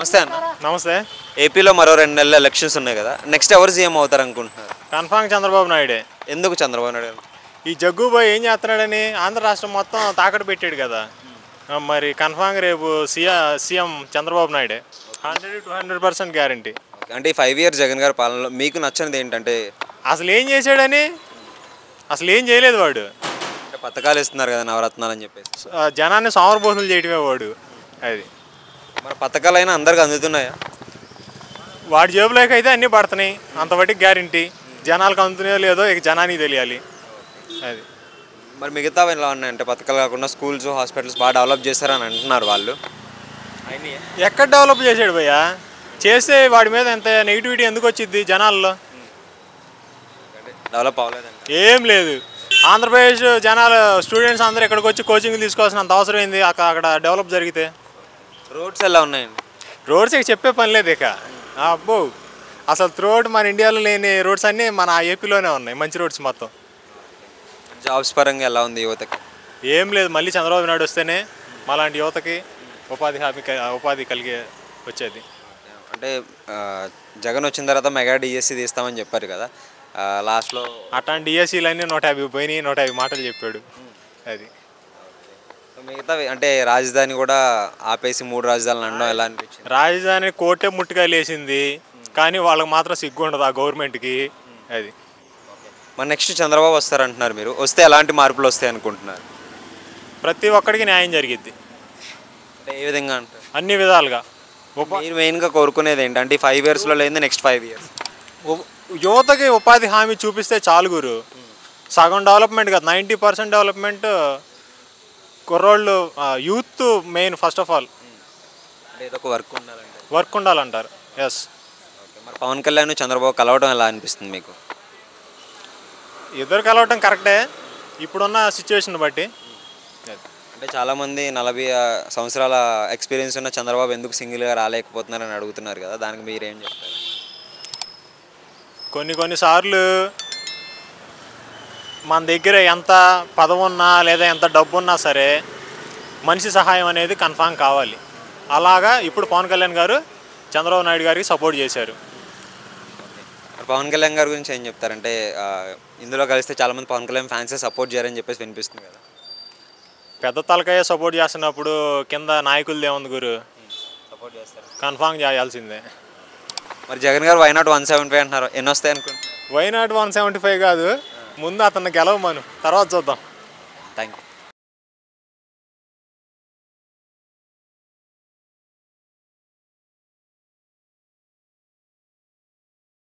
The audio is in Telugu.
నమస్తే అన్న. నమస్తే. ఏపీలో మరో 2 నెలల ఎలక్షన్స్ ఉన్నాయి కదా, నెక్స్ట్ ఎవరు సీఎం అవుతారు అనుకుంటున్నారు? కన్ఫామ్ చంద్రబాబు నాయుడే. ఎందుకు చంద్రబాబు నాయుడు గారు? ఈ జగ్గుబాయ్ ఏం చేస్తున్నాడని ఆంధ్ర రాష్ట్రం మొత్తం తాకట్టు పెట్టాడు కదా, మరి కన్ఫామ్గా రేపు సీఎం చంద్రబాబు నాయుడే. 100% గ్యారంటీ. అంటే ఈ 5 years జగన్ గారి పాలనలో మీకు నచ్చనిది ఏంటంటే? అసలు ఏం చేశాడని, అసలు ఏం చేయలేదు వాడు. అంటే పథకాలు ఇస్తున్నారు కదా, నవరత్నాలు అని చెప్పేసి జనాన్ని సోమరబోతులు చేయటమే వాడు. అది మరి పథకాలైనా అందరికి అందుతున్నాయా? వాడి జేబులోకి అయితే అన్నీ పడుతున్నాయి, అంతవరకు గ్యారంటీ. జనాలకు అందుతున్నాయో లేదో ఇక జనానికి తెలియాలి. అది మరి మిగతా ఎలా ఉన్నాయంటే పథకాలు కాకుండా స్కూల్స్, హాస్పిటల్స్ బాగా డెవలప్ చేస్తారని అంటున్నారు వాళ్ళు. ఎక్కడ డెవలప్ చేశాడు భయ్యా? చేస్తే వాడి మీద ఎంత నెగిటివిటీ ఎందుకు వచ్చింది జనాల్లో? డెవలప్ అవ్వలేదండి. ఏం లేదు. ఆంధ్రప్రదేశ్ జనాలు స్టూడెంట్స్ అందరూ ఇక్కడికి వచ్చి కోచింగ్ తీసుకోవాల్సినంత అవసరం ఏంది అక్కడ డెవలప్ జరిగితే? రోడ్స్ ఎలా ఉన్నాయండి? రోడ్స్ ఇక చెప్పే పని లేదు ఇక. అబ్బో, అసలు త్రూఅవుట్ మన ఇండియాలో లేని రోడ్స్ అన్నీ మన ఏపీలోనే ఉన్నాయి, మంచి రోడ్స్ మొత్తం. జాబ్స్ పరంగా ఎలా ఉంది యువతకి? ఏం లేదు, మళ్ళీ చంద్రబాబు నాయుడు వస్తేనే మాలాంటి యువతకి ఉపాధి కలిగే వచ్చేది. అంటే జగన్ వచ్చిన తర్వాత మెగా డిఎస్సి తీస్తామని చెప్పారు కదా లాస్ట్లో. అట్లాంటి డిఎస్సీలన్నీ 150 పోయినాయి, 150 మాటలు చెప్పాడు. అది మిగతా అంటే రాజధాని కూడా ఆపేసి 3 రాజధానులు అనడం ఎలా అనిపించింది? రాజధాని కోటే ముట్టుకాయలు వేసింది, కానీ వాళ్ళకి మాత్రం సిగ్గు ఉండదు ఆ గవర్నమెంట్కి. అది మరి నెక్స్ట్ చంద్రబాబు వస్తారంటున్నారు, మీరు వస్తే ఎలాంటి మార్పులు వస్తాయి అనుకుంటున్నారు? ప్రతి ఒక్కడికి న్యాయం జరిగిద్ది. అంటే ఏ విధంగా అంటారు? అన్ని విధాలుగా. మీరు మెయిన్గా కోరుకునేది ఏంటంటే 5 yearsలో లేదు, నెక్స్ట్ 5 years యువతకి ఉపాధి హామీ చూపిస్తే చాలు గురు. సగం డెవలప్మెంట్ కాదు, 90% డెవలప్మెంట్. కుర్రోళ్ళు, youth main first of all. అంటే ఏదో ఒక వర్క్ ఉండాలంటారు. ఎస్. మరి పవన్ కళ్యాణ్ చంద్రబాబు కలవడం ఎలా అనిపిస్తుంది మీకు? ఇద్దరు కలవటం కరెక్టే ఇప్పుడున్న సిచ్యువేషన్ బట్టి. అంటే చాలామంది 40 సంవత్సరాల ఎక్స్పీరియన్స్ ఉన్న చంద్రబాబు ఎందుకు సింగిల్గా రాలేకపోతున్నారని అడుగుతున్నారు కదా, దానికి మీరేం చెప్తారు? కొన్నిసార్లు మన దగ్గర ఎంత పదవున్నా లేదా ఎంత డబ్బున్నా సరే మనిషి సహాయం అనేది కన్ఫామ్ కావాలి. అలాగా ఇప్పుడు పవన్ కళ్యాణ్ గారు చంద్రబాబు నాయుడు గారికి సపోర్ట్ చేశారు. పవన్ కళ్యాణ్ గారి గురించి ఏం చెప్తారంటే ఇందులో కలిస్తే చాలామంది పవన్ కళ్యాణ్ ఫ్యాన్సే సపోర్ట్ చేయారని చెప్పేసి వినిపిస్తుంది కదా. పెద్ద తలకాయ సపోర్ట్ చేస్తున్నప్పుడు కింద నాయకులది ఏముంది గురు, సపోర్ట్ చేస్తారు, కన్ఫామ్ చేయాల్సిందే. మరి జగన్ గారు వై నాట్ 175 అంటున్నారు, ఎన్ని వస్తాయి అనుకుంటున్నారు? వై నాట్ 175 కాదు, ముందు అతన్ని గెలవమను, తర్వాత చూద్దాం. Thank you.